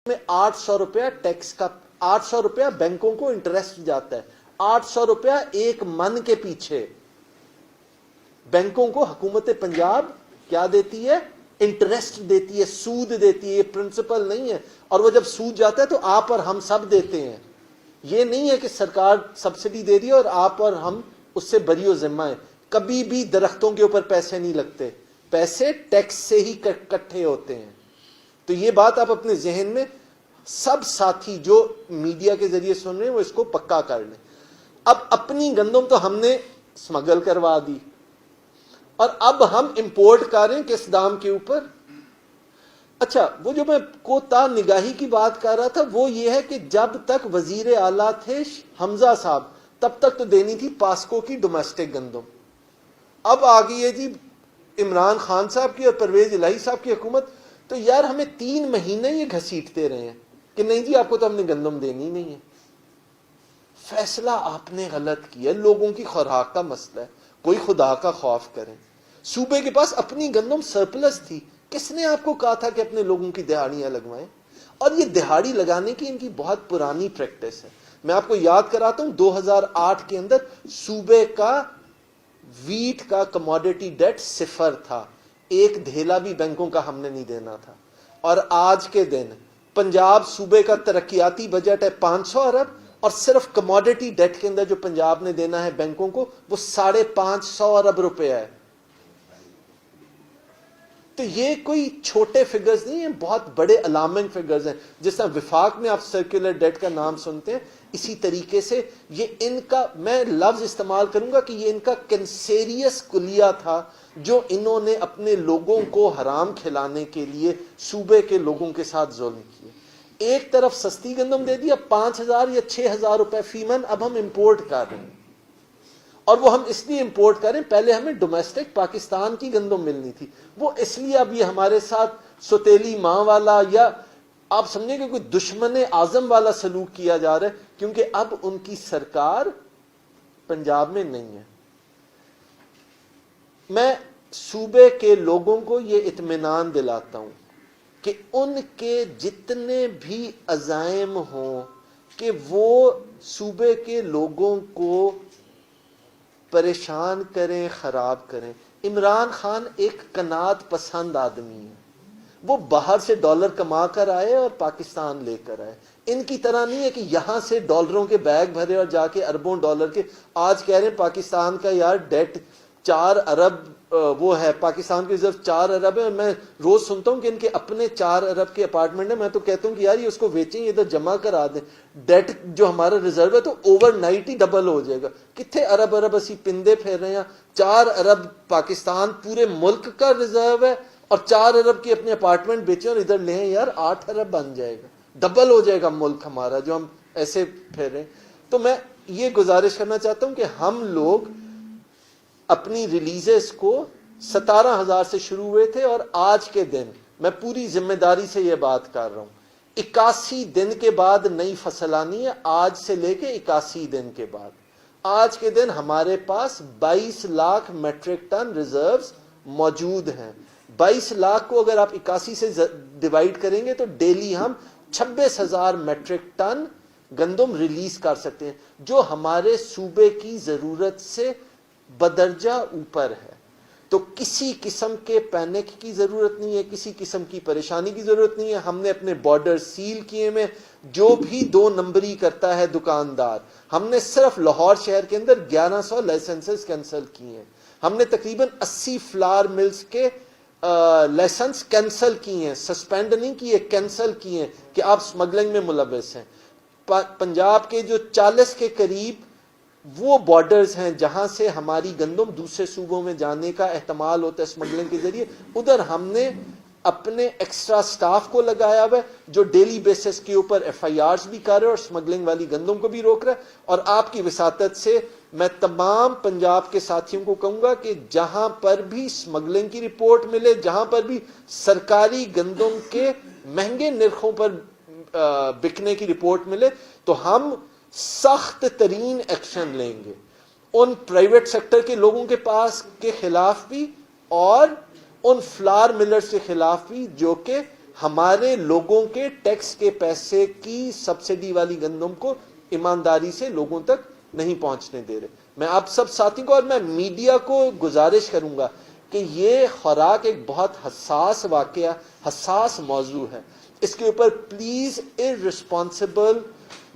میں 800 روپیہ ٹیکس کا، 800 روپیہ بینکوں کو انٹرسٹ جاتا ہے، 800 روپیہ ایک من کے پیچھے بینکوں کو حکومت پنجاب کیا دیتی ہے؟ انٹرسٹ دیتی ہے، سود دیتی ہے، یہ پرنسپل نہیں ہے۔ اور وہ جب سود جاتا ہے تو آپ اور ہم سب دیتے ہیں، یہ نہیں ہے کہ سرکار سبسڈی دے رہی ہے اور آپ اور ہم اس سے بری و ذمہ ہیں۔ کبھی بھی درختوں کے اوپر پیسے نہیں لگتے، پیسے ٹیکس سے ہی اکٹھے ہوتے ہیں۔ تو یہ بات آپ اپنے ذہن میں، سب ساتھی جو میڈیا کے ذریعے سن رہے ہیں وہ اس کو پکا کر لیں۔ اب اپنی گندم تو ہم نے سمگل کروا دی، اور اب ہم امپورٹ کر رہے ہیں کس دام کے اوپر؟ اچھا، وہ جو میں کوتا نگاہی کی بات کر رہا تھا وہ یہ ہے کہ جب تک وزیر اعلیٰ تھے حمزہ صاحب تب تک تو دینی تھی پاسکو کی ڈومیسٹک گندم۔ اب آ گئی ہے جی عمران خان صاحب کی اور پرویز الہی صاحب کی حکومت، تو یار ہمیں 3 مہینے یہ گھسیٹتے رہے ہیں کہ نہیں جی آپ کو تو ہم نے گندم دینی نہیں ہے۔ فیصلہ آپ نے غلط کیا، لوگوں کی خوراک کا مسئلہ ہے، کوئی خدا کا خوف کریں۔ صوبے کے پاس اپنی گندم سرپلس تھی، کس نے آپ کو کہا تھا کہ اپنے لوگوں کی دہاڑیاں لگوائیں؟ اور یہ دہاڑی لگانے کی ان کی بہت پرانی پریکٹس ہے۔ میں آپ کو یاد کراتا ہوں 2008 کے اندر صوبے کا ویٹ کا کموڈیٹی ڈیٹ 0 تھا، ایک دھیلا بھی بینکوں کا ہم نے نہیں دینا تھا۔ اور آج کے دن پنجاب صوبے کا ترقیاتی بجٹ ہے 500 ارب، اور صرف کموڈیٹی ڈیٹ کے اندر جو پنجاب نے دینا ہے بینکوں کو وہ 550 ارب روپے ہے۔ تو یہ کوئی چھوٹے فگرز نہیں ہیں، بہت بڑے الارمنگ فگرز ہیں۔ جس طرح وفاق میں آپ سرکولر ڈیٹ کا نام سنتے ہیں، اسی طریقے سے یہ ان کا، میں لفظ استعمال کروں گا کہ یہ ان کا کینسیریس کلیہ تھا جو انہوں نے اپنے لوگوں کو حرام کھلانے کے لیے صوبے کے لوگوں کے ساتھ ظلم کیے۔ ایک طرف سستی گندم دے دی، اب 5000 یا 6000 روپے فی من اب ہم امپورٹ کر رہے ہیں، اور وہ ہم اس لیے امپورٹ کریں، پہلے ہمیں ڈومیسٹک پاکستان کی گندم ملنی تھی، وہ اس لیے اب یہ ہمارے ساتھ سوتیلی ماں والا یا آپ سمجھیں کہ کوئی دشمن اعظم والا سلوک کیا جا رہا ہے، کیونکہ اب ان کی سرکار پنجاب میں نہیں ہے۔ میں صوبے کے لوگوں کو یہ اطمینان دلاتا ہوں کہ ان کے جتنے بھی عزائم ہوں کہ وہ صوبے کے لوگوں کو پریشان کریں، خراب کریں۔ عمران خان ایک قناعت پسند آدمی ہے، وہ باہر سے ڈالر کما کر آئے اور پاکستان لے کر آئے۔ ان کی طرح نہیں ہے کہ یہاں سے ڈالروں کے بیگ بھرے اور جا کے اربوں ڈالر کے، آج کہہ رہے ہیں پاکستان کا یار ڈیٹ 4 ارب وہ ہے، پاکستان کی ریزرو 4 ارب ہے، اور میں روز سنتا ہوں کہ ان کے اپنے 4 ارب کے اپارٹمنٹ ہیں۔ میں تو کہتا ہوں کہ یار یہ اس کو بیچیں، ادھر جمع کرا دیں، ڈیٹ جو ہمارا ریزرو ہے تو اوور نائٹ ہی ڈبل ہو جائے گا۔ کتنے ارب اسی پندے پھیر رہے ہیں، 4 ارب پاکستان پورے ملک کا ریزرو ہے، اور 4 ارب کی اپنے اپارٹمنٹ بیچیں اور ادھر لیں، یار 8 ارب بن جائے گا، ڈبل ہو جائے گا ملک ہمارا جو ہم ایسے پھیر رہے ہیں۔ تو میں یہ گزارش کرنا چاہتا ہوں کہ ہم لوگ اپنی ریلیزز کو 17,000 سے شروع ہوئے تھے، اور آج کے دن میں پوری ذمہ داری سے یہ بات کر رہا ہوں، 81 دن کے بعد نئی فصل آنی ہے، آج سے لے کے 81 دن کے بعد۔ آج کے دن ہمارے پاس 22 لاکھ میٹرک ٹن ریزروز موجود ہیں۔ 22 لاکھ کو اگر آپ 81 سے ڈیوائیڈ کریں گے تو ڈیلی ہم 26,000 میٹرک ٹن گندم ریلیز کر سکتے ہیں، جو ہمارے صوبے کی ضرورت سے بدرجہ اوپر ہے۔ تو کسی قسم کے پینک کی ضرورت نہیں ہے، کسی قسم کی پریشانی کی ضرورت نہیں ہے۔ ہم نے اپنے بارڈر سیل کیے میں، جو بھی 2 نمبری کرتا ہے دکاندار، ہم نے صرف لاہور شہر کے اندر 1100 لائسنسز کینسل کیے ہیں۔ ہم نے تقریباً 80 فلاور ملز کے لائسنس کینسل کیے ہیں، سسپینڈ نہیں کیے، کینسل کیے ہیں کہ آپ سمگلنگ میں ملوث ہیں۔ پنجاب کے جو 40 کے قریب وہ بارڈرز ہیں جہاں سے ہماری گندم دوسرے صوبوں میں جانے کا احتمال ہوتا ہے سمگلنگ کے ذریعے، ادھر ہم نے اپنے ایکسٹرا سٹاف کو لگایا ہوا ہے جو ڈیلی بیسس کے اوپر FIRs بھی کر رہے ہیں اور سمگلنگ والی گندم کو بھی روک رہا ہے۔ اور آپ کی وساطت سے میں تمام پنجاب کے ساتھیوں کو کہوں گا کہ جہاں پر بھی سمگلنگ کی رپورٹ ملے، جہاں پر بھی سرکاری گندم کے مہنگے نرخوں پر بکنے کی رپورٹ ملے، تو ہم سخت ترین ایکشن لیں گے ان پرائیویٹ سیکٹر کے لوگوں کے پاس کے خلاف بھی، اور ان فلاور ملرز کے خلاف بھی جو کہ ہمارے لوگوں کے ٹیکس کے پیسے کی سبسڈی والی گندم کو ایمانداری سے لوگوں تک نہیں پہنچنے دے رہے. میں آپ سب ساتھی کو اور میں میڈیا کو گزارش کروں گا کہ یہ خوراک ایک بہت حساس واقعہ، حساس موضوع ہے. اس کے اوپر پلیز ارسپانسبل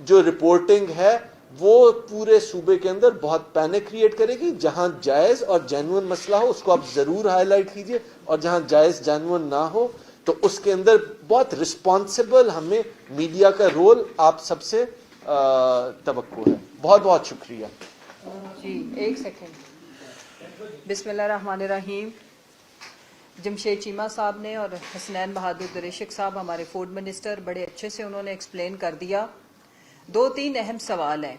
جو رپورٹنگ ہے وہ پورے صوبے کے اندر بہت پینک کریٹ کرے گی. جہاں جائز اور جینوئن مسئلہ ہو اس کو آپ ضرور ہائی لائٹ کیجئے، اور جہاں جائز جینوئن نہ ہو تو اس کے اندر بہت رسپانسبل ہمیں میڈیا کا رول آپ سب سے توقع ہے. بہت بہت شکریہ. جی ایک سیکنڈ. بسم اللہ الرحمن الرحیم. جمشید چیمہ صاحب نے اور حسنین بہادر دریشک صاحب ہمارے فوڈ منسٹر بڑے اچھے سے انہوں نے ایکسپلین کر دیا. 2-3 اہم سوال ہیں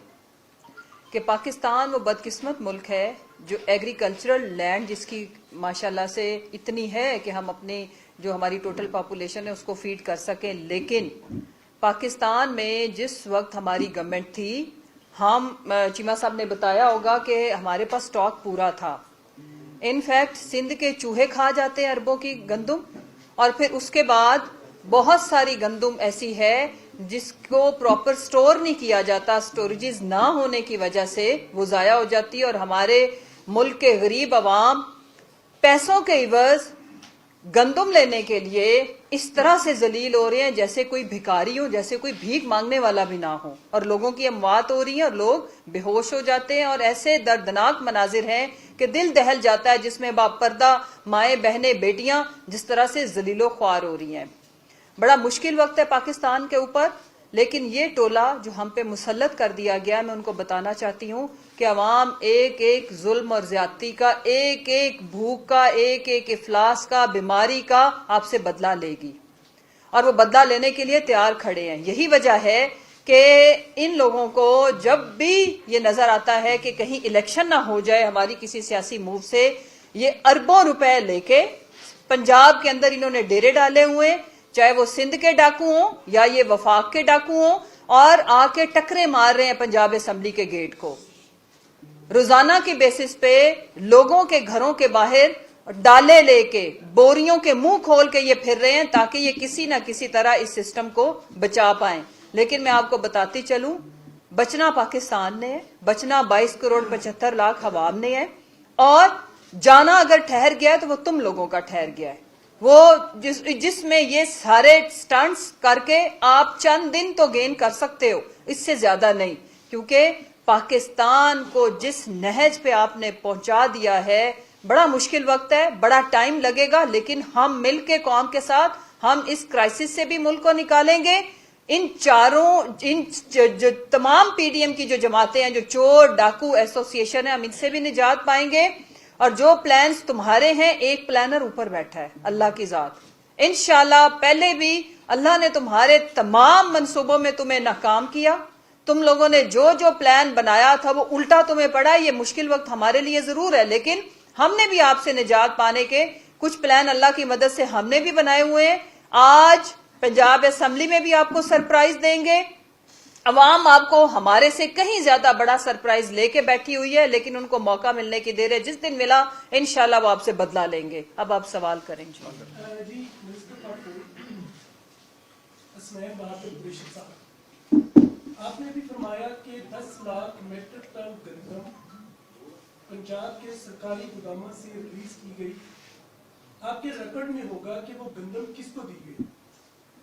کہ پاکستان وہ بدقسمت ملک ہے جو ایگریکلچرل لینڈ جس کی ماشاءاللہ سے اتنی ہے کہ ہم اپنی جو ہماری ٹوٹل پاپولیشن ہے اس کو فیڈ کر سکیں، لیکن پاکستان میں جس وقت ہماری گورنمنٹ تھی، ہم چیمہ صاحب نے بتایا ہوگا کہ ہمارے پاس سٹاک پورا تھا. انفیکٹ سندھ کے چوہے کھا جاتے ہیں اربوں کی گندم، اور پھر اس کے بعد بہت ساری گندم ایسی ہے جس کو پراپر سٹور نہیں کیا جاتا، سٹوریجز نہ ہونے کی وجہ سے وہ ضائع ہو جاتی ہے، اور ہمارے ملک کے غریب عوام پیسوں کے عوض گندم لینے کے لیے اس طرح سے ذلیل ہو رہے ہیں جیسے کوئی بھکاری ہو، جیسے کوئی بھیک مانگنے والا بھی نہ ہو، اور لوگوں کی اموات ہو رہی ہیں اور لوگ بے ہوش ہو جاتے ہیں، اور ایسے دردناک مناظر ہیں کہ دل دہل جاتا ہے جس میں باپ پردہ مائیں بہنیں بیٹیاں جس طرح سے ذلیل و خوار ہو رہی ہیں. بڑا مشکل وقت ہے پاکستان کے اوپر، لیکن یہ ٹولہ جو ہم پہ مسلط کر دیا گیا، میں ان کو بتانا چاہتی ہوں کہ عوام ایک ایک ظلم اور زیادتی کا، ایک ایک بھوک کا، ایک ایک افلاس کا، بیماری کا آپ سے بدلہ لے گی، اور وہ بدلہ لینے کے لیے تیار کھڑے ہیں. یہی وجہ ہے کہ ان لوگوں کو جب بھی یہ نظر آتا ہے کہ کہیں الیکشن نہ ہو جائے ہماری کسی سیاسی موو سے، یہ اربوں روپے لے کے پنجاب کے اندر انہوں نے ڈیرے ڈالے ہوئے، چاہے وہ سندھ کے ڈاکو ہوں یا یہ وفاق کے ڈاکو ہوں، اور آ کے ٹکرے مار رہے ہیں پنجاب اسمبلی کے گیٹ کو. روزانہ کے بیسس پہ لوگوں کے گھروں کے باہر ڈالے لے کے، بوریوں کے منہ کھول کے یہ پھر رہے ہیں تاکہ یہ کسی نہ کسی طرح اس سسٹم کو بچا پائیں. لیکن میں آپ کو بتاتی چلوں، بچنا پاکستان نے ہے، بچنا 22 کروڑ 75 لاکھ عوام نے ہے، اور جانا اگر ٹھہر گیا ہے تو وہ تم لوگوں کا ٹھہر گیا ہے. وہ جس میں یہ سارے سٹنٹس کر کے آپ چند دن تو گین کر سکتے ہو، اس سے زیادہ نہیں، کیونکہ پاکستان کو جس نہج پہ آپ نے پہنچا دیا ہے، بڑا مشکل وقت ہے، بڑا ٹائم لگے گا، لیکن ہم مل کے قوم کے ساتھ ہم اس کرائسس سے بھی ملک کو نکالیں گے. ان جو تمام پی ڈی ایم کی جو جماعتیں ہیں، جو چور ڈاکو ایسوسیشن ہے، ہم ان سے بھی نجات پائیں گے. اور جو پلانز تمہارے ہیں، ایک پلانر اوپر بیٹھا ہے، اللہ کی ذات. انشاءاللہ پہلے بھی اللہ نے تمہارے تمام منصوبوں میں تمہیں ناکام کیا. تم لوگوں نے جو جو پلان بنایا تھا وہ الٹا تمہیں پڑا. یہ مشکل وقت ہمارے لیے ضرور ہے، لیکن ہم نے بھی آپ سے نجات پانے کے کچھ پلان اللہ کی مدد سے ہم نے بھی بنائے ہوئے ہیں. آج پنجاب اسمبلی میں بھی آپ کو سرپرائز دیں گے. عوام آپ کو ہمارے سے کہیں زیادہ بڑا سرپرائز لے کے بیٹھی ہوئی ہے، لیکن ان کو موقع ملنے کی دیر ہے. جس دن ملا انشاءاللہ وہ آپ سے بدلہ لیں گے. اب آپ سوال کریں. جی آپ نے بھی فرمایا کہ 10 لاکھ میٹرک ٹن گندم پنجاب کے سرکاری گوداموں سے ریلیز کی گئی. آپ کے ریکارڈ میں ہوگا کہ وہ گندم کس کو دی گئی،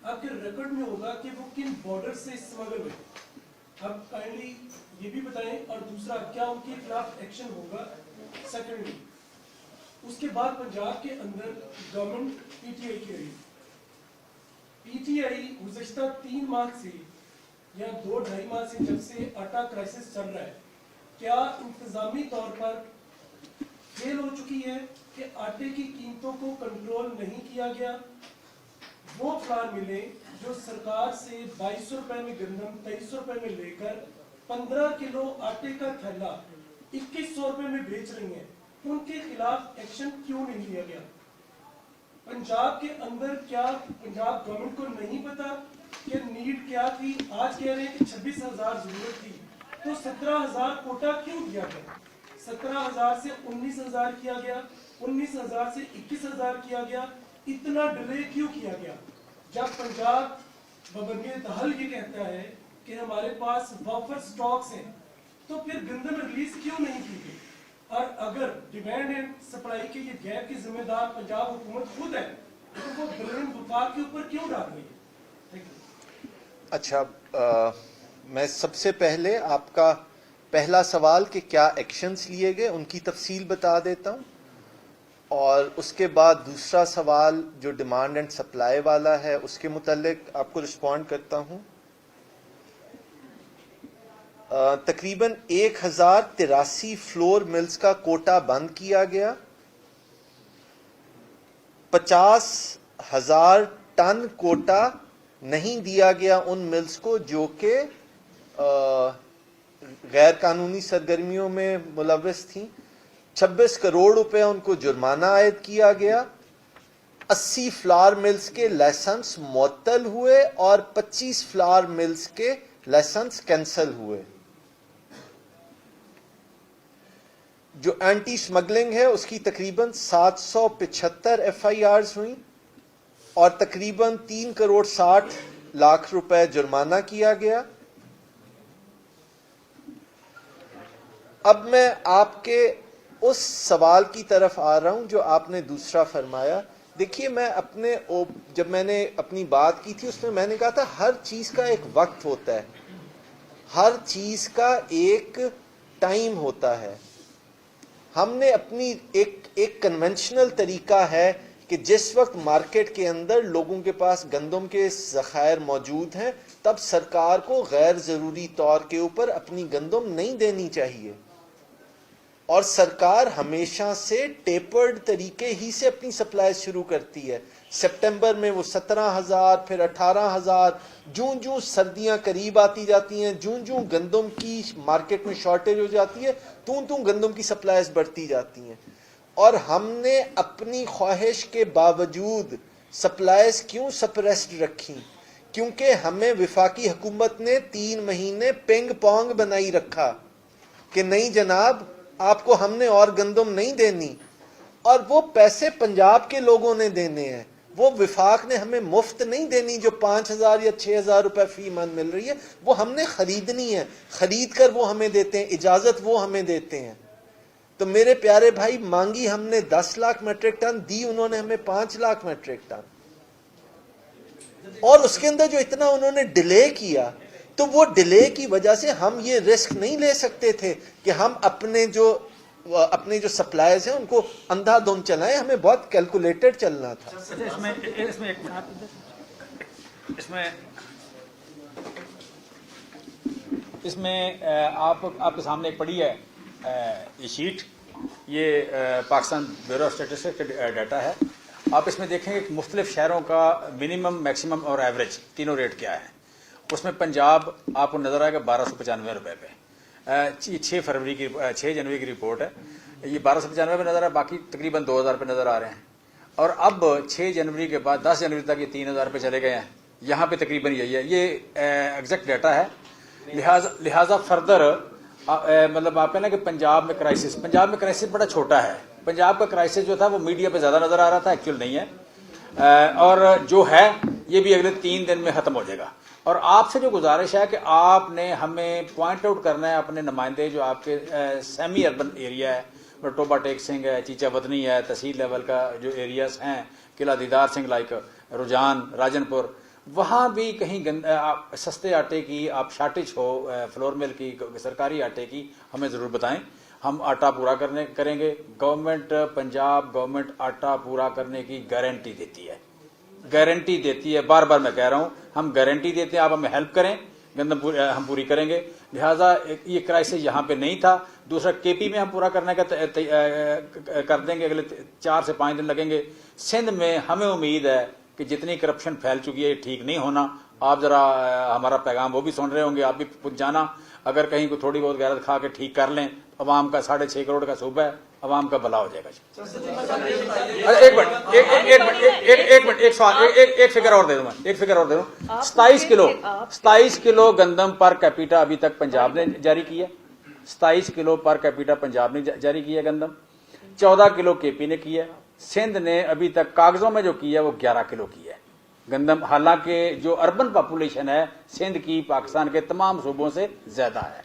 آپ کے ریکارڈ میں ہوگا کہ وہ کن بارڈر سے اسمگل ہوئی. آپ کائنڈلی یہ بھی بتائیں. اور دوسرا، کیا ان کے خلاف ایکشن ہوگا؟ سیکنڈلی، اس کے بعد پنجاب کے اندر گورنمنٹ پی ٹی آئی کی رہی. پی ٹی آئی گزشتہ 3 ماہ سے یا 2-2.5 ماہ سے جب سے آٹا کرائسس چل رہا ہے، کیا انتظامی طور پر فیل ہو چکی ہے کہ آٹے کی قیمتوں کو کنٹرول نہیں کیا گیا؟ وہ پلان ملے جو سرکار سے 2200 روپے میں گندم 2300 روپے میں لے کر 15 کلو آٹے کا تھیلا 2100 روپے میں بیچ رہی ہیں، ان کے خلاف ایکشن کیوں نہیں لیا گیا؟ پنجاب کے اندر کیا پنجاب گورنمنٹ کو نہیں پتا کہ نیڈ کیا تھی؟ آج کہہ رہے ہیں کہ 26,000 ضرورت تھی، تو 17,000 کوٹا کیوں دیا گیا؟ 17,000 سے 19,000 کیا گیا، 19,000 سے 21,000 کیا گیا. اتنا ڈیلے کیوں کیا گیا؟ जब पंजाब बबरनीत हल ये कहता है कि हमारे पास बफर स्टॉक्स हैं, तो फिर गंदम रिलीज क्यों नहीं की गई? और अगर डिमांड एंड सप्लाई के ये गैप की जिम्मेदार पंजाब हुकूमत खुद है, तो वो ब्लेम वफाक के ऊपर क्यों डाल रही है? Thank you. अच्छा, मैं सबसे पहले आपका पहला सवाल कि क्या एक्शंस लिए गए उनकी तफसील बता देता हूं, और उसके बाद दूसरा सवाल जो डिमांड एंड सप्लाई वाला है उसके मुतालिक आपको रिस्पॉन्ड करता हूं। तकरीबन 1083 फ्लोर मिल्स का कोटा बंद किया गया। 50,000 टन कोटा नहीं दिया गया उन मिल्स को जो कि गैर कानूनी सरगर्मियों में मुलव्वस थी। 26 करोड़ रुपए उनको जुर्माना आयद किया गया। 80 फ्लावर मिल्स के लाइसेंस मुअत्तल हुए और 25 फ्लावर मिल्स के लाइसेंस कैंसल हुए। जो एंटी स्मगलिंग है उसकी तकरीबन 775 FIRs हुई और तकरीबन 3 करोड़ 60 लाख रुपए जुर्माना किया गया। अब मैं आपके उस सवाल की तरफ आ रहा हूं जो आपने दूसरा फरमाया। देखिए, जब मैंने अपनी बात की थी उसमें मैंने कहा था हर चीज का एक वक्त होता है, हर चीज का एक टाइम होता है। हमने अपनी एक कन्वेंशनल तरीका है कि जिस वक्त मार्केट के अंदर लोगों के पास गंदम के ज़खायर मौजूद हैं तब सरकार को गैर ज़रूरी तौर के ऊपर अपनी गंदम नहीं देनी चाहिए, और सरकार हमेशा से टेपर्ड तरीके ही से अपनी सप्लाई शुरू करती है। सितंबर में वो 17,000, फिर 18,000, जूं जूं सर्दियां करीब आती जाती हैं, जूं जूं गंदम की मार्केट में शॉर्टेज हो जाती है, तूं तूं गंदम की सप्लाईज बढ़ती जाती हैं। और हमने अपनी ख्वाहिश के बावजूद सप्लाईज क्यों सप्रेस्ड रखी? क्योंकि हमें वफाकी हुकूमत ने 3 महीने पिंग पोंग बनाई रखा कि नहीं जनाब, आपको हमने और गंदम नहीं देनी, और वो पैसे पंजाब के लोगों ने देने हैं। वो विफाक ने हमें मुफ्त नहीं देनी। जो 5,000 या 6,000 रुपए फी मन मिल रही है वो हमने खरीदनी है, खरीद कर वो हमें देते हैं, इजाजत वो हमें देते हैं। तो मेरे प्यारे भाई, मांगी हमने 10 लाख मेट्रिक टन, दी उन्होंने हमें 5 लाख मेट्रिक टन, और उसके अंदर जो इतना उन्होंने डिले किया, तो वो डिले की वजह से हम ये रिस्क नहीं ले सकते थे कि हम अपने जो सप्लायर्स हैं उनको अंधाधुंध चलाएं। हमें बहुत कैलकुलेटेड चलना था। इसमें आपके सामने एक पड़ी है ये शीट, ये पाकिस्तान ब्यूरो ऑफ स्टैटिस्टिक्स का डाटा है। आप इसमें देखेंगे कि मुख्तलिफ शहरों का मिनिमम, मैक्सिमम और एवरेज तीनों रेट क्या है। उसमें पंजाब आपको नजर आएगा 1295 रुपए पे। 6 जनवरी की रिपोर्ट है, ये 1295 पे नजर है, बाकी तकरीबन 2000 पे नजर आ रहे हैं। और अब 6 जनवरी के बाद 10 जनवरी तक ये 3000 पे चले गए हैं। यहाँ पे तकरीबन यही है, ये एग्जैक्ट डाटा है। लिहाजा फर्दर मतलब आप ना कि पंजाब में क्राइसिस बड़ा छोटा है। पंजाब का क्राइसिस जो था वो मीडिया पे ज्यादा नजर आ रहा था, एक्चुअल नहीं है। और जो है ये भी अगले 3 दिन में खत्म हो जाएगा। और आपसे जो गुजारिश है कि आपने हमें पॉइंट आउट करना है अपने नुमाइंदे जो आपके सेमी अर्बन एरिया है, टोबा टेक सिंह है, चीचा वतनी है, तहसील लेवल का जो एरियाज हैं, किला दीदार सिंह लाइक रुझान, राजनपुर, वहाँ भी कहीं सस्ते आटे की आप शार्टेज हो, फ्लोर मिल की, सरकारी आटे की, हमें ज़रूर बताएं। हम आटा पूरा करेंगे। पंजाब गवर्नमेंट आटा पूरा करने की गारंटी देती है, बार बार मैं कह रहा हूं, हम गारंटी देते हैं, आप हमें हेल्प करें, गंदम हम पूरी करेंगे। लिहाजा ये क्राइसिस यहाँ पे नहीं था। दूसरा, केपी में हम पूरा करने का कर देंगे, अगले 4 से 5 दिन लगेंगे। सिंध में हमें उम्मीद है कि जितनी करप्शन फैल चुकी है ठीक नहीं होना। आप जरा हमारा पैगाम वो भी सुन रहे होंगे, आप भी पूछ जाना, अगर कहीं को थोड़ी बहुत गैरत खा के ठीक कर लें, अवाम का 6.5 करोड़ का सूबा है, अवाम का भला हो जाएगा। एक सवाल, एक फिगर और दे दूं मैं, 27 किलो गंदम पर कैपिटा अभी तक पंजाब ने जारी किया। 27 किलो पर कैपिटा पंजाब ने जारी किया गंदम, 14 किलो केपी ने किया। सिंध ने अभी तक कागजों में जो किया वो 11 किलो किया है। गंदम, हालांकि जो अर्बन पॉपुलेशन है सिंध की पाकिस्तान के तमाम सूबों से ज्यादा है।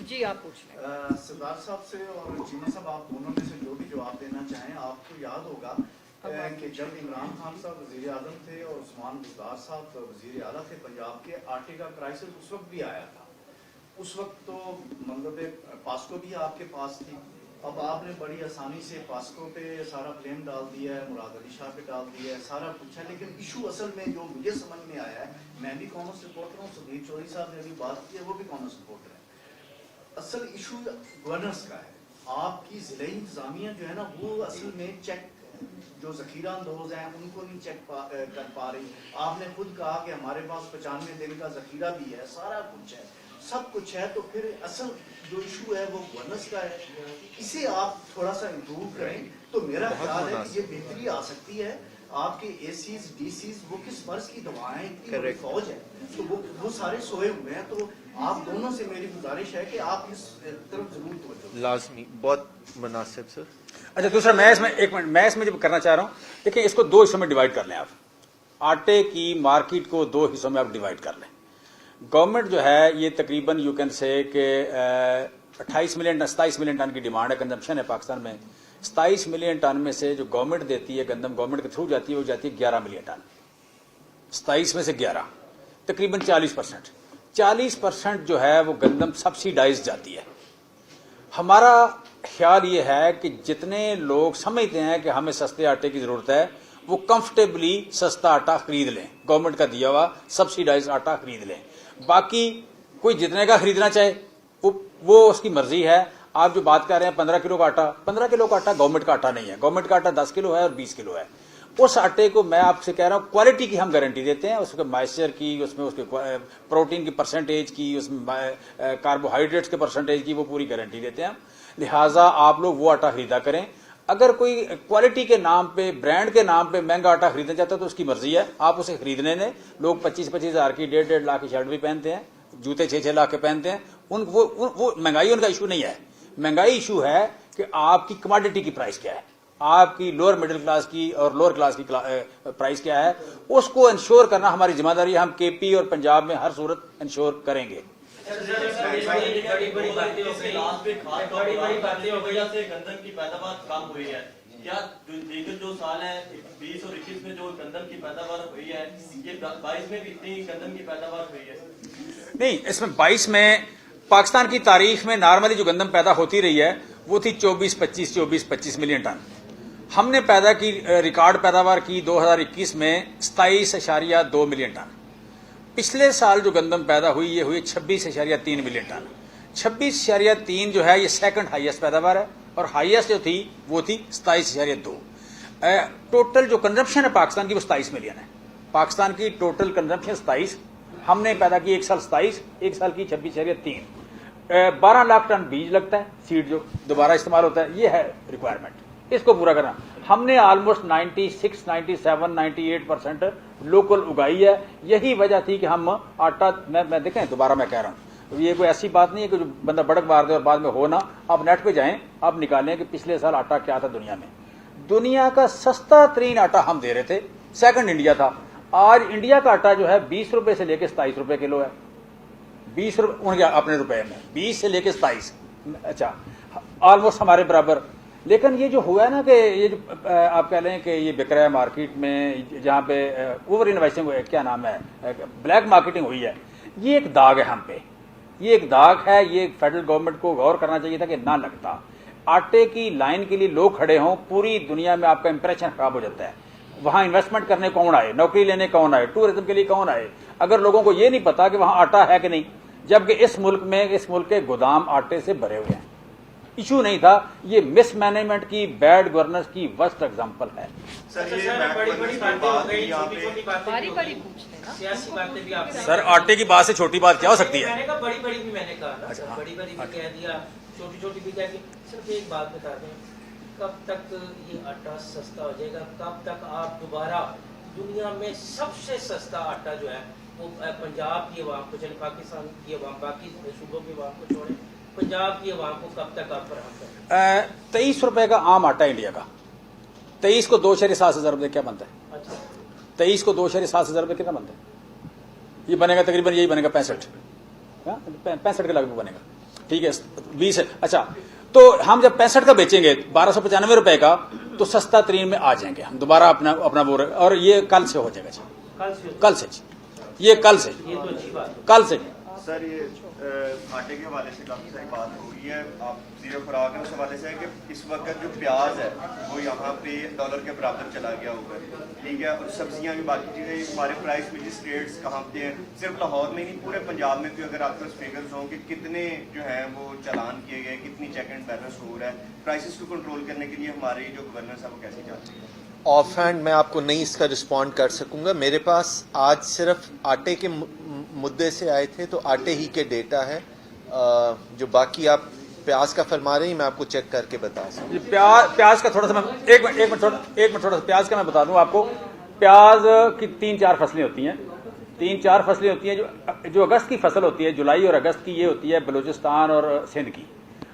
जी आप पूछ लें। सरदार साहब से और चीमा साहब, आप दोनों में से जो भी जवाब देना चाहें। आपको याद होगा कि जब इमरान खान साहब वजीर आजम थे और उस्मान बुज़दार साहब वजीर आला थे पंजाब के, आटे का क्राइसिस उस वक्त भी आया था। उस वक्त तो मतलब पास्को भी आपके पास थी। अब आपने बड़ी आसानी से पास्को पे सारा ब्लेम डाल दिया है, मुराद अली शाह पे डाल दिया है, सारा कुछ है। लेकिन इशू असल में जो मुझे समझ में आया है, मैं भी कॉमर्स रिपोर्टर हूँ, सुधीर चौधरी साहब ने अभी बात की है, वो भी कॉमर्स रिपोर्टर है। असल इशू गवर्नेंस का है। आपकी जिले इंतजामिया जो है ना, वो असल में चेक, जो जखीरा अंदोज हैं उनको नहीं चेक कर पा रही। आपने खुद कहा कि हमारे पास 95 दिन का जखीरा भी है, सारा कुछ है, सब कुछ है। तो फिर असल जो इशू है वो गवर्नेंस का है। इसे आप थोड़ा सा इम्प्रूव करें तो मेरा ख्याल है कि ये बेहतरी आ सकती है। आपके एसीज डीसीज वो किस फर्ज की दवाएं, इतनी बड़ी फौज है, तो वो सारे सोए हुए हैं। तो आप दोनों से मेरी गुजारिश है कि आप इस तरफ जरूर तवज्जो। लाजमी, बहुत मुनासिब सर। अच्छा, दूसरा मैं इसमें एक मिनट, मैं इसमें जब करना चाह रहा हूँ, देखिए इसको दो हिस्सों में डिवाइड कर लें आप। आटे की मार्केट को दो हिस्सों में आप डिवाइड कर लें। गवर्नमेंट जो है ये तकरीबन यू कैन से कि 27 मिलियन टन की डिमांड है, कंजम्पशन है पाकिस्तान में। 27 मिलियन टन में से जो गवर्नमेंट देती है गंदम, गवर्नमेंट के थ्रू जाती है, वो जाती है 11 मिलियन टन। 27 में से 11, तकरीबन 40%। 40% जो है वो गंदम सब्सिडाइज जाती है। हमारा ख्याल ये है कि जितने लोग समझते हैं कि हमें सस्ते आटे की जरूरत है, वो कंफर्टेबली सस्ता आटा खरीद लें, गवर्नमेंट का दिया हुआ सब्सिडाइज आटा खरीद लें। बाकी कोई जितने का खरीदना चाहे वो उसकी मर्जी है। आप जो बात कर रहे हैं 15 किलो का आटा, 15 किलो का आटा गवर्नमेंट का आटा नहीं है। गवर्नमेंट का आटा 10 किलो है और 20 किलो है। उस आटे को मैं आपसे कह रहा हूं क्वालिटी की हम गारंटी देते हैं, उसके मॉइस्चर की, उसमें उसके प्रोटीन की परसेंटेज की, उसमें कार्बोहाइड्रेट्स के परसेंटेज की, वो पूरी गारंटी देते हैं। लिहाजा आप लोग वो आटा खरीदा करें। अगर कोई क्वालिटी के नाम पे, ब्रांड के नाम पे महंगा आटा खरीदना चाहता है तो उसकी मर्जी है, आप उसे खरीदने दें। लोग 25-25 हज़ार की, 1.5 लाख की शर्ट भी पहनते हैं, जूते 6-6 लाख के पहनते हैं। वो महंगाई उनका इशू नहीं है। महंगाई इशू है कि आपकी कमोडिटी की प्राइस क्या है, आपकी लोअर मिडिल क्लास की और लोअर क्लास की प्राइस क्या है, उसको इंश्योर करना हमारी जिम्मेदारी है। हम केपी और पंजाब में हर सूरत इंश्योर करेंगे। बड़ी बड़ी बातें हो गई से गंदम की पैदावार कम हुई है। क्या दीगर जो साल है 20 और 21 में जो गंदम की पैदावार हुई है, ये 22 में भी इतनी गंदम की पैदावार हुई है? नहीं, इसमें 22 में पाकिस्तान की तारीख में नॉर्मली जो गंदम पैदा होती रही है वो थी 24-25 मिलियन टन। हमने पैदा की, रिकॉर्ड पैदावार की 2021 में 27.2 मिलियन टन। पिछले साल जो गंदम पैदा हुई ये हुई 26.3 मिलियन टन। 26.3 जो है ये सेकंड हाईएस्ट पैदावार है और हाईएस्ट जो थी वो थी 27.2। टोटल जो कंजम्पशन है पाकिस्तान की वो 27 मिलियन है। पाकिस्तान की टोटल कंजम्पशन 27, हमने पैदा की एक साल 27, एक साल की 26.3। 12 लाख टन बीज लगता है, सीड जो दोबारा इस्तेमाल होता है, ये है रिक्वायरमेंट। इसको पूरा करना हमने ऑलमोस्ट 96, 97, 98% लोकल उगाई है। यही वजह थी कि हम आटा, मैं देखें दोबारा मैं कह रहा हूं, ये कोई ऐसी बात नहीं है कि जो बंदा बड़क मार दे और बाद में हो ना। आप नेट पे जाएं, आप निकालें कि पिछले साल आटा क्या था दुनिया में। दुनिया का सस्ता तरीन आटा हम दे रहे थे, सेकंड इंडिया था। आज इंडिया का आटा जो है 20 रुपए से लेकर 27 रुपए किलो है। 20 रुपए उनके अपने रुपए में 20 से लेकर 27, अच्छा ऑलमोस्ट हमारे बराबर। लेकिन ये जो हुआ है ना कि ये जो आप कह लें कि ये बिक रहा है मार्केट में, जहाँ पे ओवर इन्वेस्टिंग, क्या नाम है, ब्लैक मार्केटिंग हुई है, ये एक दाग है हम पे, ये एक दाग है। ये फेडरल गवर्नमेंट को गौर करना चाहिए था कि ना लगता। आटे की लाइन के लिए लोग खड़े हों, पूरी दुनिया में आपका इंप्रेशन खराब हो जाता है। वहां इन्वेस्टमेंट करने कौन आए, नौकरी लेने कौन आए, टूरिज्म के लिए कौन आए, अगर लोगों को ये नहीं पता कि वहां आटा है कि नहीं, जबकि इस मुल्क के गोदाम आटे से भरे हुए हैं। इशू नहीं था, ये मिसमैनेजमेंट की, बैड गवर्नेंस की वर्स्ट एग्जांपल है। सर आटे की बात से छोटी बात क्या हो सकती है? मैंने कहा बड़ी बड़ी भी मैंने कहा ना, अच्छा, बड़ी बड़ी भी कह दिया, छोटी छोटी भी कह दी। सिर्फ एक बात बता दें, कब तक ये आटा सस्ता हो जाएगा? कब तक आप दोबारा दुनिया में सबसे सस्ता आटा जो है वो पंजाब की अवाम को, चले पाकिस्तान की अवाम, बाकी सूबों की अवाम को छोड़े, पंजाब की अवाम को कब तक आप फराहम करें? 23 रुपए का आम आटा इंडिया का, 23 को 2.7 हज़ार रुपए क्या बनता है? अच्छा, 23 को 2.7 हज़ार रुपये कितना बनता है? ये बनेगा तकरीबन, यही बनेगा 65 के लगभग बनेगा। ठीक है, 20 है। अच्छा, तो हम जब 65 का बेचेंगे 1295 रुपए का, तो सस्ता तरीन में आ जाएंगे हम दोबारा अपना वो, और ये कल से हो जाएगा जी, कल से, ये कल से, ये तो अच्छी बात है। कल से। सर ये आटे के हवाले से काफ़ी सारी बात हो गई है, आप ज़ीरो खुराक है उस हवाले से है कि इस वक्त जो प्याज है वो यहाँ पे डॉलर के बराबर चला गया होगा, ठीक है, और सब्जियाँ भी बाकी चीज़ें हमारे प्राइस मजिस्ट्रेट्स कहाँ पे हैं, सिर्फ लाहौर में नहीं पूरे पंजाब में भी अगर आपके पास फिगर्स हों कि कितने जो हैं वो चालान किए गए, कितनी चेक एंड बैलेंस हो रहा है, प्राइसेस को कंट्रोल करने के लिए हमारी जो गवर्नेंस है वो कैसे चलती है? ऑफ हैंड मैं आपको नहीं इसका रिस्पॉन्ड कर सकूंगा। मेरे पास आज सिर्फ आटे के मुद्दे से आए थे, तो आटे ही के डेटा है। जो बाकी आप प्याज का फरमा रहे हैं मैं आपको चेक करके बता सकता। प्याज का थोड़ा सा मैं एक मिनट थोड़ा सा प्याज का मैं बता दूं आपको। प्याज की 3-4 फसलें होती हैं, 3-4 फसलें होती हैं। जो अगस्त की फसल होती है, जुलाई और अगस्त की, ये होती है बलूचिस्तान और सिंध की।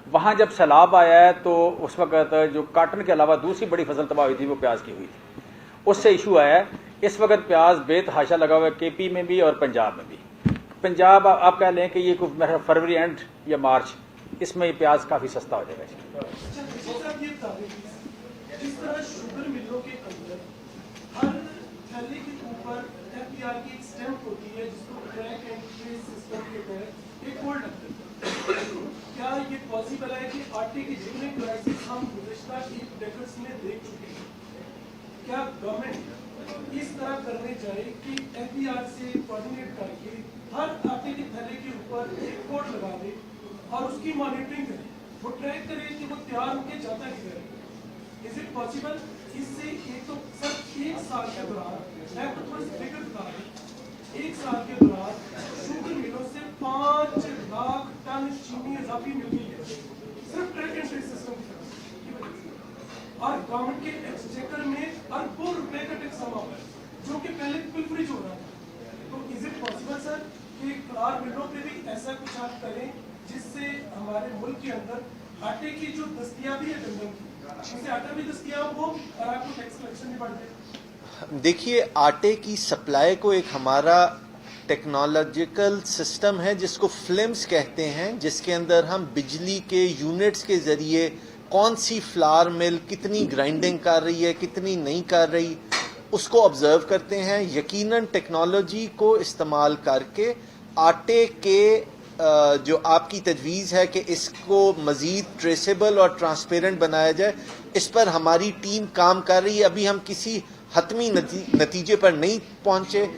वहाँ जब सैलाब आया है तो उस वक्त जो काटन के अलावा दूसरी बड़ी फसल तबाह हुई थी वो प्याज की हुई थी, उससे इशू आया है। इस वक्त प्याज बेतहाशा लगा हुआ है केपी में भी और पंजाब में भी। पंजाब आप कह लें कि ये मेरा फरवरी एंड या मार्च, इसमें ये प्याज काफ़ी सस्ता हो जाएगा। जिस तरह शुगर मिलों के अंदर हर थैले के ऊपर एफपीआर की एक स्टैंप होती है जिसको ट्रैक एंड ट्रेस सिस्टम के तहत एक कोड लगता है, क्या ये पॉसिबल है कि आटे के जितने क्राइसिस हम गुज़श्ता एक डेकेड्स में देख चुके हैं, क्या गवर्नमेंट इस तरह करने जाए कि एफपीआर से कोऑर्डिनेट करके हर आटे के थैले के ऊपर एक कोड लगा दे और उसकी मॉनिटरिंग करे, वो ट्रैक करे कि वो तैयार होकर जाता किधर है? Is it possible? इससे एक तो सर एक साल के दौरान मैं आपको थोड़ा सा फिगर बता रही, एक साल के दौरान शुगर मिलों से 5 लाख टन चीनी इजाफी मिल गई है सिर्फ ट्रैक एंड ट्रेस सिस्टम की वजह से, और गवर्नमेंट के एक्सचेकर में अरबों रुपए का टैक्स जमा हुआ है जो कि पहले बिल्कुल हो रहा था। तो इज इट पॉसिबल सर कि कार मिलों पे भी ऐसा कुछ आप करें जिससे हमारे मुल्क के अंदर आटे की जो दस्तियाबी है गंदम की, इससे आटा भी दस्तियाब हो और आपको टैक्स कलेक्शन भी बढ़ जाए? देखिए, आटे की सप्लाई को एक हमारा टेक्नोलॉजिकल सिस्टम है जिसको फ्लिम्स कहते हैं, जिसके अंदर हम बिजली के यूनिट्स के ज़रिए कौन सी फ्लावर मिल कितनी ग्राइंडिंग कर रही है, कितनी नहीं कर रही, उसको ऑब्जर्व करते हैं। यकीनन टेक्नोलॉजी को इस्तेमाल करके आटे के जो आपकी तजवीज़ है कि इसको मज़ीद ट्रेसेबल और ट्रांसपेरेंट बनाया जाए, इस पर हमारी टीम काम कर रही है। अभी हम किसी हतमी नतीजे पर नहीं पहुंचे।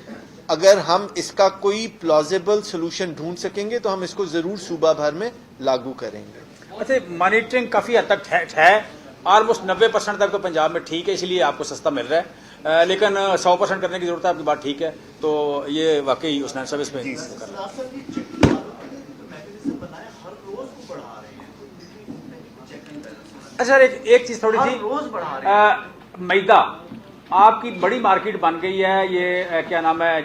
अगर हम इसका कोई प्लॉजिबल सोल्यूशन ढूंढ सकेंगे तो हम इसको ज़रूर सूबा भर में लागू करेंगे। अच्छा, मॉनिटरिंग काफ़ी हद तक है, ऑलमोस्ट 90% तक तो पंजाब में ठीक है, इसलिए आपको सस्ता मिल रहा है। लेकिन 100% करने की जरूरत है, आपकी बात ठीक है। तो ये वाकई उसने सर्विस में अच्छा एक चीज थोड़ी सी, मैदा आपकी बड़ी मार्केट बन गई है, ये क्या नाम है,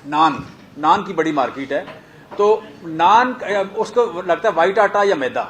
नान की बड़ी मार्केट है। तो नान उसको लगता है वाइट आटा या मैदा,